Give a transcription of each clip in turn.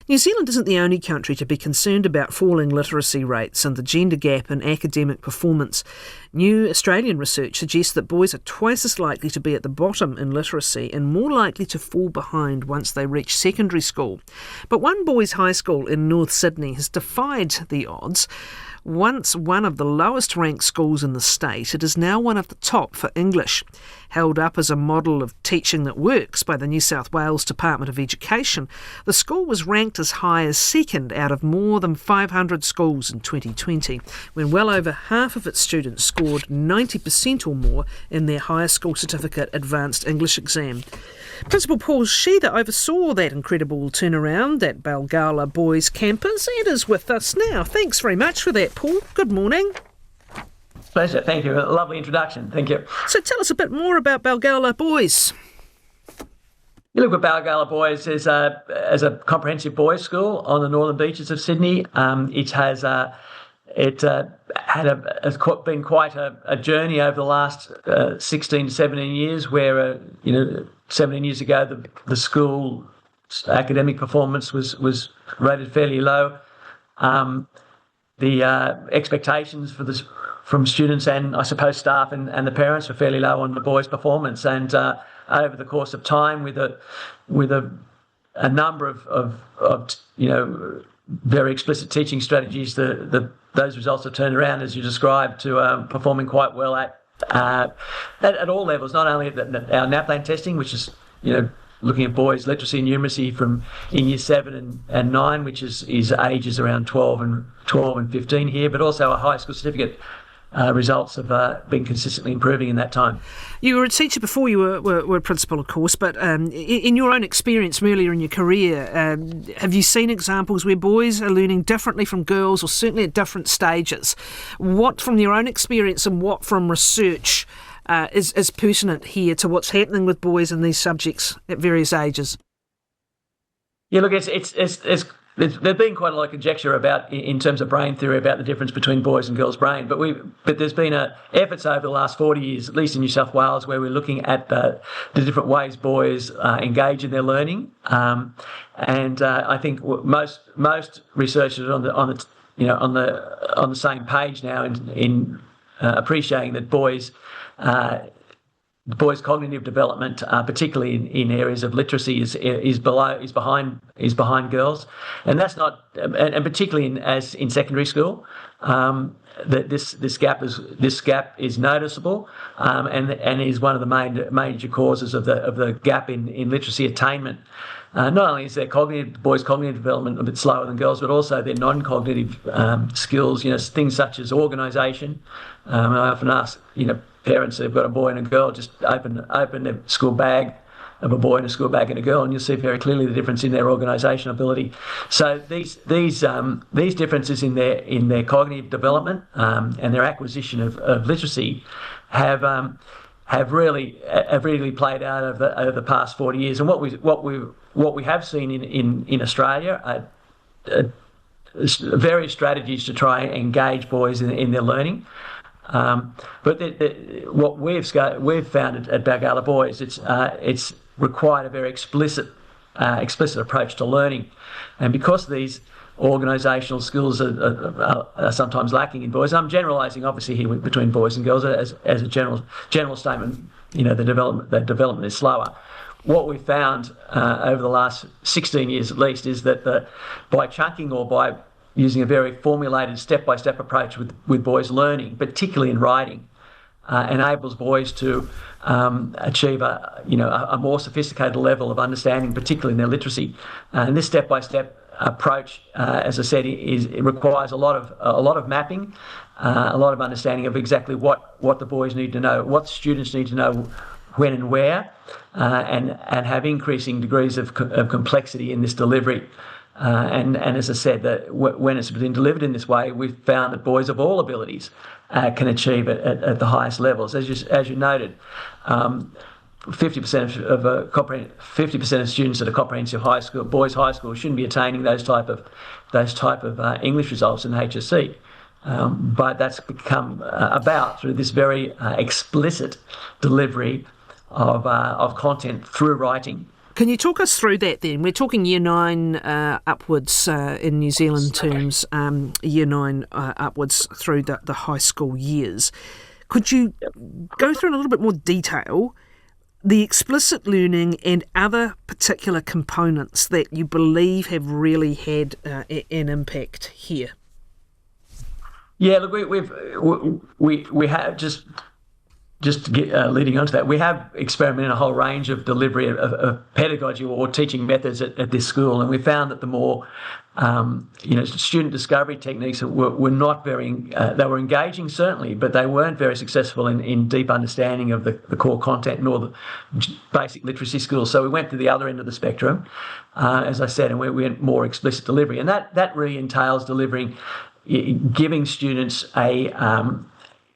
New Zealand isn't the only country to be concerned about falling literacy rates and the gender gap in academic performance. New Australian research suggests that boys are twice as likely to be at the bottom in literacy and more likely to fall behind once they reach secondary school. But one boys' high school in North Sydney has defied the odds. Once one of the lowest ranked schools in the state, it is now one of the top for English. Held up as a model of teaching that works by the New South Wales Department of Education, the school was ranked as high as second out of more than 500 schools in 2020, when well over half of its students scored 90% or more in their higher school certificate advanced English exam. Principal Paul Sheather oversaw that incredible turnaround at Balgowlah Boys Campus and is with us now. Thanks very much for that, Paul. Good morning. Pleasure. Thank you. A lovely introduction. Thank you. So tell us a bit more about Balgowlah Boys. You look at Balgowlah Boys as a comprehensive boys' school on the northern beaches of Sydney. It has been quite a journey over the last 16 to 17 years, where 17 years ago the school academic performance was rated fairly low. The expectations from students and I suppose staff and the parents were fairly low on the boys' performance, and over the course of time, with a number of very explicit teaching strategies, those results have turned around, as you described, to performing quite well at all levels, not only at our NAPLAN testing, which is looking at boys' literacy and numeracy in year 7 and 9, which is ages around 12 and 15 here, but also our high school certificate results have been consistently improving in that time. You were a teacher before you were a principal, of course, but in your own experience earlier in your career, have you seen examples where boys are learning differently from girls, or certainly at different stages? What from your own experience and what from research is pertinent here to what's happening with boys in these subjects at various ages? Yeah, look, there's been quite a lot of conjecture about, in terms of brain theory, about the difference between boys and girls' brain. But there's been efforts over the last 40 years, at least in New South Wales, where we're looking at the different ways boys engage in their learning. And I think most researchers are on the same page now in appreciating that boys' cognitive development, particularly in areas of literacy, is behind girls, and that's not, and particularly in secondary school, that this gap is noticeable, and is one of the major causes of the gap in literacy attainment. Not only is boys' cognitive development a bit slower than girls, but also their non-cognitive skills. Things such as organisation. I often ask parents who've got a boy and a girl, just open their school bag of a boy and a school bag and a girl, and you'll see very clearly the difference in their organisation ability. So these differences in their cognitive development and their acquisition of literacy have really played out over the past 40 years. And what we have seen in Australia are various strategies to try and engage boys in their learning. But what we've found at Balgowlah Boys, it's required a very explicit approach to learning, and because these organisational skills are sometimes lacking in boys. I'm generalising, obviously, here between boys and girls as a general statement. The development is slower. What we've found over the last 16 years, at least, is that by chunking or by using a very formulated step-by-step approach with boys' learning, particularly in writing, enables boys to achieve a more sophisticated level of understanding, particularly in their literacy. And this step-by-step approach, as I said, it requires a lot of mapping, a lot of understanding of exactly what the boys need to know, what students need to know when and where, and have increasing degrees of complexity in this delivery. And as I said, that when it's been delivered in this way, we've found that boys of all abilities can achieve it at the highest levels. As you noted, 50% of students at a comprehensive high school, boys' high school, shouldn't be attaining those type of English results in HSC. But that's become about through this very explicit delivery of content through writing. Can you talk us through that then? We're talking Year 9 upwards in New Zealand terms, Year 9 upwards through the high school years. Could you go through in a little bit more detail the explicit learning and other particular components that you believe have really had an impact here? Yeah, look, we have just leading on to that, we have experimented in a whole range of delivery of pedagogy or teaching methods at this school, and we found that the more student discovery techniques were not very, they were engaging certainly, but they weren't very successful in deep understanding of the core content nor the basic literacy skills. So we went to the other end of the spectrum, as I said, and we went more explicit delivery, and that really entails giving students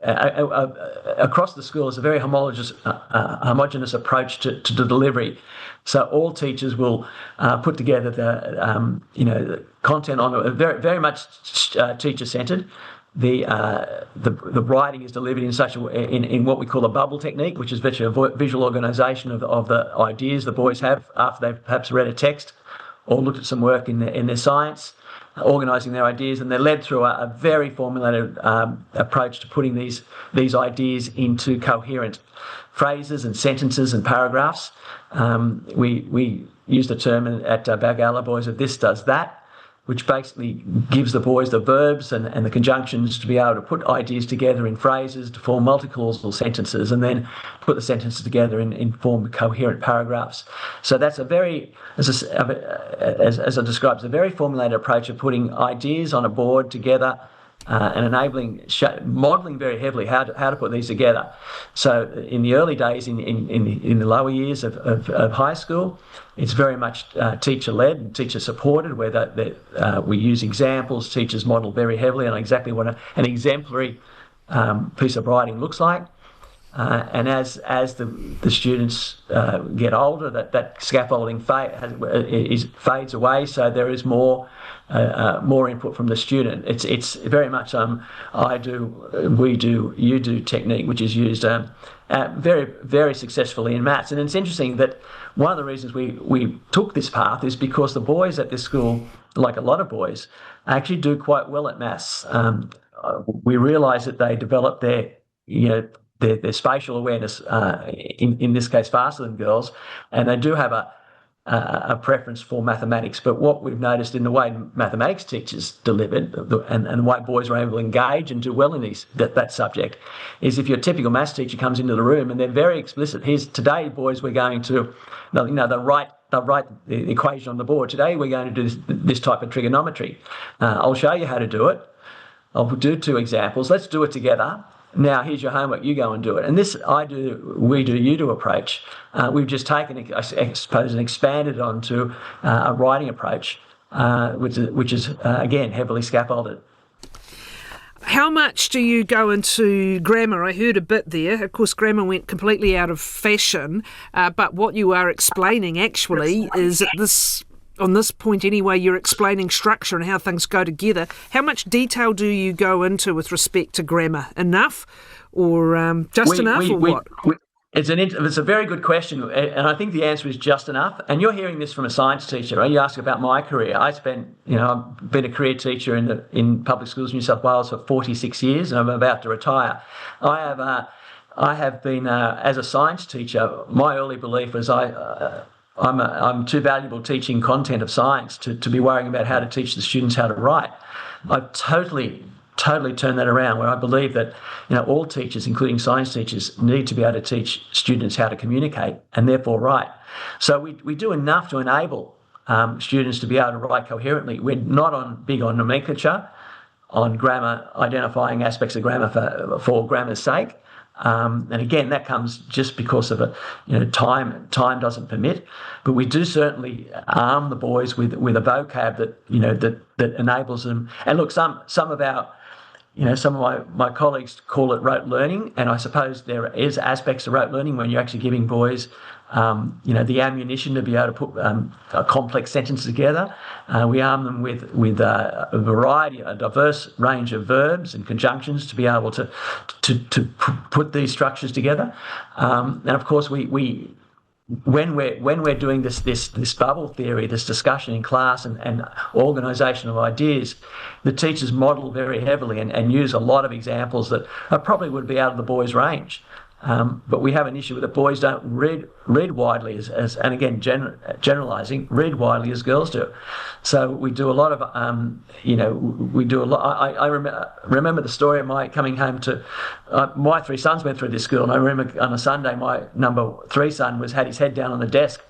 across the school is a very homogeneous approach to delivery. So all teachers will put together the content on a very much teacher centred. The writing is delivered in such in what we call a bubble technique, which is visual organisation of the ideas the boys have after they've perhaps read a text or looked at some work in their science, organising their ideas, and they're led through a very formulated approach to putting these ideas into coherent phrases and sentences and paragraphs. We use the term at Balgowlah Boys of this does that, which basically gives the boys the verbs and the conjunctions to be able to put ideas together in phrases to form multi-clausal sentences, and then put the sentences together in form coherent paragraphs. So that's a very, as I described, it's a very formulated approach of putting ideas on a board together and enabling, modelling very heavily how to put these together. So in the early days, in the lower years of high school, it's very much teacher-led and teacher-supported, where we use examples. Teachers model very heavily on exactly what an exemplary piece of writing looks like. And as the students get older, that scaffolding fades away, so there is more input from the student. It's very much I do, we do, you do technique, which is used very, very successfully in maths. And it's interesting that one of the reasons we took this path is because the boys at this school, like a lot of boys, actually do quite well at maths. We realise that they develop their spatial awareness, in this case, faster than girls, and they do have a preference for mathematics. But what we've noticed in the way mathematics teachers delivered and the way boys are able to engage and do well in that subject is if your typical maths teacher comes into the room and they're very explicit. Today, boys, we're going to, they'll write the equation on the board. Today, we're going to do this type of trigonometry. I'll show you how to do it. I'll do 2 examples. Let's do it together. Now, here's your homework, you go and do it. And this I do, we do, you do approach, we've just taken, I suppose, and expanded onto a writing approach, which is again, heavily scaffolded. How much do you go into grammar? I heard a bit there. Of course, grammar went completely out of fashion, but what you are explaining actually is this... On this point anyway, you're explaining structure and how things go together. How much detail do you go into with respect to grammar? Enough or just enough or what? It's a very good question, and I think the answer is just enough. And you're hearing this from a science teacher, right? You ask about my career. I've been a career teacher in public schools in New South Wales for 46 years, and I'm about to retire. I have been, as a science teacher, my early belief was I'm too valuable teaching content of science to be worrying about how to teach the students how to write. I've totally turned that around, where I believe that all teachers, including science teachers, need to be able to teach students how to communicate and therefore write. So we do enough to enable students to be able to write coherently. We're not big on nomenclature, on grammar, identifying aspects of grammar for grammar's sake. And again, that comes just because of time doesn't permit. But we do certainly arm the boys with a vocab that enables them. And look, some of my colleagues call it rote learning, and I suppose there is aspects of rote learning when you're actually giving boys the ammunition to be able to put a complex sentence together. We arm them with a diverse range of verbs and conjunctions to be able to put these structures together. And of course, we when we're doing this bubble theory, this discussion in class and organisation of ideas, the teachers model very heavily and use a lot of examples that probably would be out of the boys' range. But we have an issue with the boys don't read widely as and again generalising, read widely as girls do. So we do a lot of we do a lot. I remember the story of my coming home to my three sons went through this school, and I remember on a Sunday my number 3 son had his head down on the desk.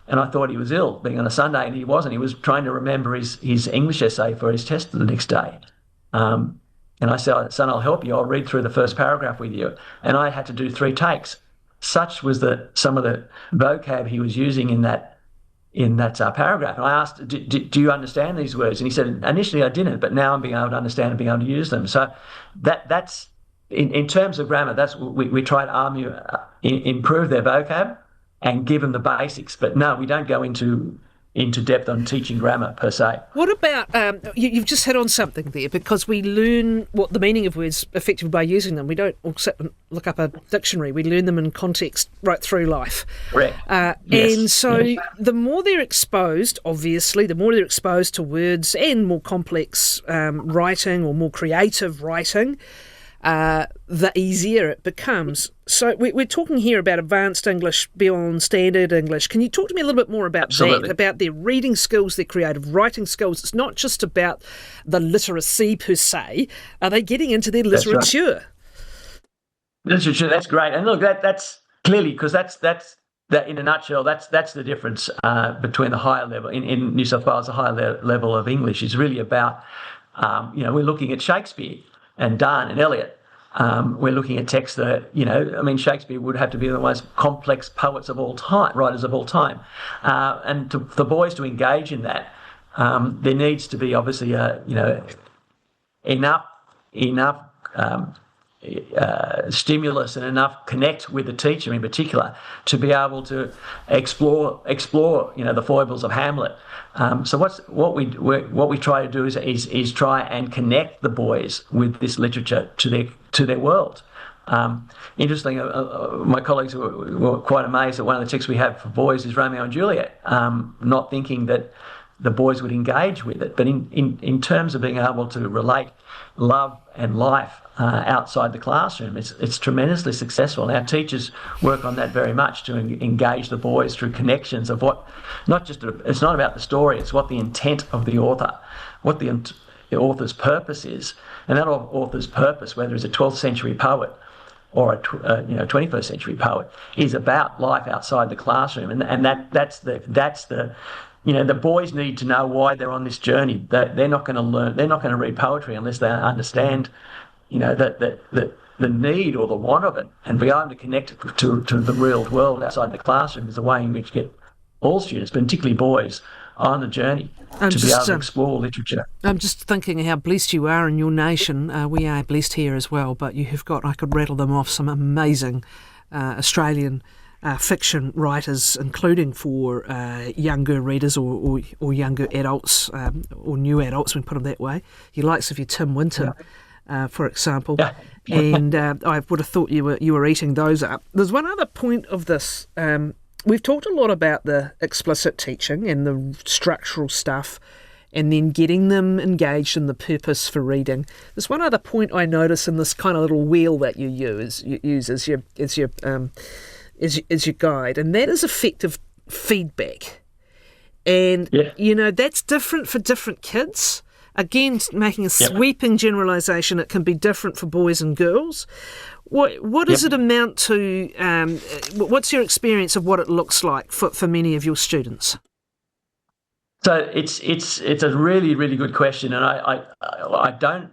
And I thought he was ill, being on a Sunday, and he wasn't. He was trying to remember his English essay for his test the next day. And I said, son, I'll help you. I'll read through the first paragraph with you. And I had to do 3 takes. Such was some of the vocab he was using in that paragraph. And I asked, do you understand these words? And he said, initially I didn't, but now I'm being able to understand and being able to use them. So that's in terms of grammar, that's we try to improve their vocab and give them the basics. But no, we don't go into depth on teaching grammar per se. What about, you've just hit on something there, because we learn what the meaning of words effectively by using them. We don't sit and look up a dictionary. We learn them in context right through life. Correct. Yes. And so the more they're exposed, obviously, the more they're exposed to words and more complex writing or more creative writing, the easier it becomes. So we're talking here about advanced English beyond standard English. Can you talk to me a little bit more about that, about their reading skills, their creative writing skills? It's not just about the literacy per se. Are they getting into their literature? That's right. Literature, that's great. And look, that's clearly, because that's that in a nutshell, that's the difference between the higher level. In New South Wales, the higher level of English is really about, we're looking at Shakespeare and Donne and Eliot. We're looking at texts that, Shakespeare would have to be the most complex poets of all time, writers of all time. And for the boys to engage in that, there needs to be obviously, enough stimulus and enough connect with the teacher in particular to be able to explore, the foibles of Hamlet. So what we try to do is try and connect the boys with this literature to their world. Interesting, my colleagues were quite amazed that one of the texts we have for boys is Romeo and Juliet, not thinking that the boys would engage with it. But in terms of being able to relate love and life outside the classroom, it's tremendously successful. And our teachers work on that very much to engage the boys through connections of it's not about the story, it's what the intent of the author, what the author's purpose is. And that author's purpose, whether it's a 12th century poet or a 21st century poet, is about life outside the classroom. And that's the the boys need to know why they're on this journey. They're not going to learn. They're not going to read poetry unless they understand, the need or the want of it, and be able to connect it to the real world outside the classroom is the way in which get all students, but particularly boys, on the journey to be able to explore literature. I'm just thinking how blessed you are in your nation. We are blessed here as well, but you have got, I could rattle them off, some amazing Australian fiction writers, including for younger readers or younger adults, or new adults, we put them that way. You likes of your Tim Winton, for example. Yeah. And I would have thought you were eating those up. There's one other point of this. We've talked a lot about the explicit teaching and the structural stuff, and then getting them engaged in the purpose for reading. There's one other point I notice in this kind of little wheel that you use as your guide, and that is effective feedback. And, that's different for different kids. Again, making a sweeping generalisation, it can be different for boys and girls. What does it amount to? What's your experience of what it looks like for many of your students? So it's a really, really good question, and I don't.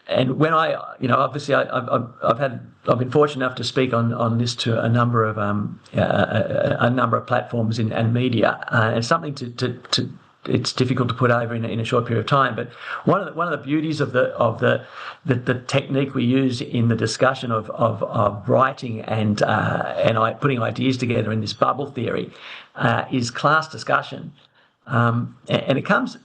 And when obviously I've been fortunate enough to speak on this to a number of platforms and media. It's something to it's difficult to put over in a short period of time. But one of the beauties of the technique we use in the discussion of writing and putting ideas together in this bubble theory is class discussion. And it comes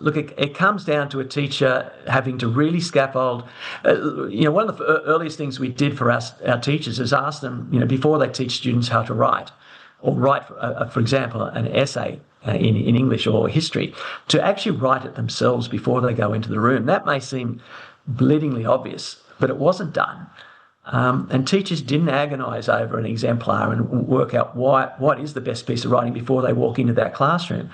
down to a teacher having to really scaffold. One of the earliest things we did for our teachers is ask them, before they teach students how to write, or write, for example, an essay in English or history, to actually write it themselves before they go into the room. That may seem bleedingly obvious, but it wasn't done. And teachers didn't agonise over an exemplar and work out what is the best piece of writing before they walk into that classroom.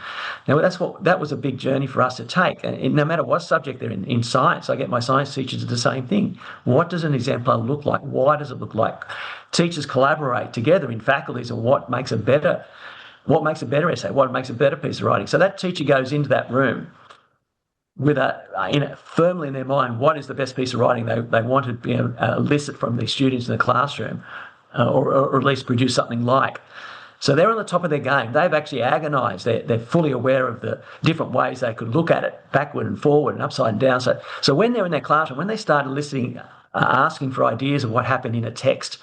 Now, that was a big journey for us to take. And no matter what subject they're in science, I get my science teachers to do the same thing. What does an exemplar look like? Why does it look like? Teachers collaborate together in faculties on what makes a better essay, what makes a better piece of writing. So that teacher goes into that room with firmly in their mind what is the best piece of writing they want to be elicit from the students in the classroom, or at least produce something like. So they're on the top of their game. They've actually agonised. They're fully aware of the different ways they could look at it, backward and forward and upside and down. So when they're in their classroom, when they start listening, asking for ideas of what happened in a text,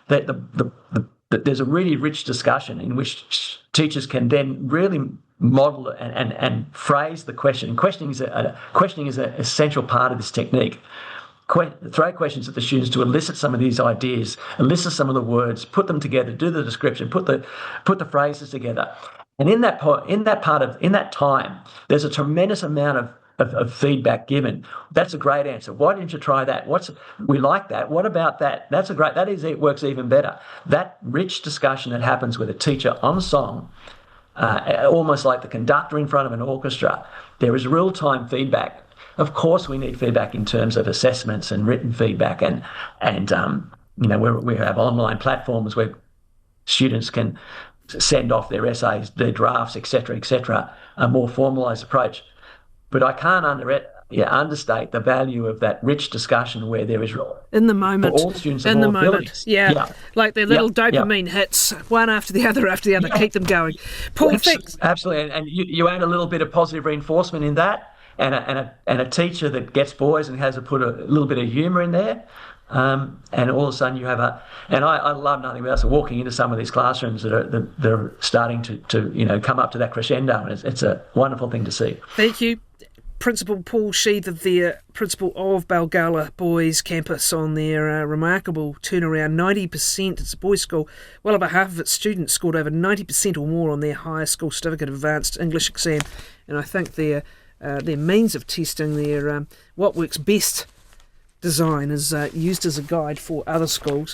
there's a really rich discussion in which teachers can then really model and phrase the question. Questioning is an essential part of this technique. Throw questions at the students to elicit some of these ideas, elicit some of the words, put them together, do the description, put the phrases together. And in that time, there's a tremendous amount of feedback given. That's a great answer. Why didn't you try that? We like that. What about that? It works even better. That rich discussion that happens with a teacher on song, almost like the conductor in front of an orchestra. There is real-time feedback. Of course, we need feedback in terms of assessments and written feedback, and we have online platforms where students can send off their essays, their drafts, etc., a more formalised approach. But I can't understate the value of that rich discussion where there is in the moment, for all students of all abilities. Like their little dopamine hits, one after the other, keep them going. Paul, thanks. Absolutely, and you add a little bit of positive reinforcement in that, and a teacher that gets boys and has to put a little bit of humour in there, and all of a sudden you have I love nothing else than walking into some of these classrooms that are starting to come up to that crescendo, and it's a wonderful thing to see. Thank you. Principal Paul Sheather, the principal of Balgowlah Boys Campus, on their remarkable turnaround. 90%, it's a boys' school, well over half of its students scored over 90% or more on their higher school certificate advanced English exam. And I think their means of testing, their what works best design is used as a guide for other schools.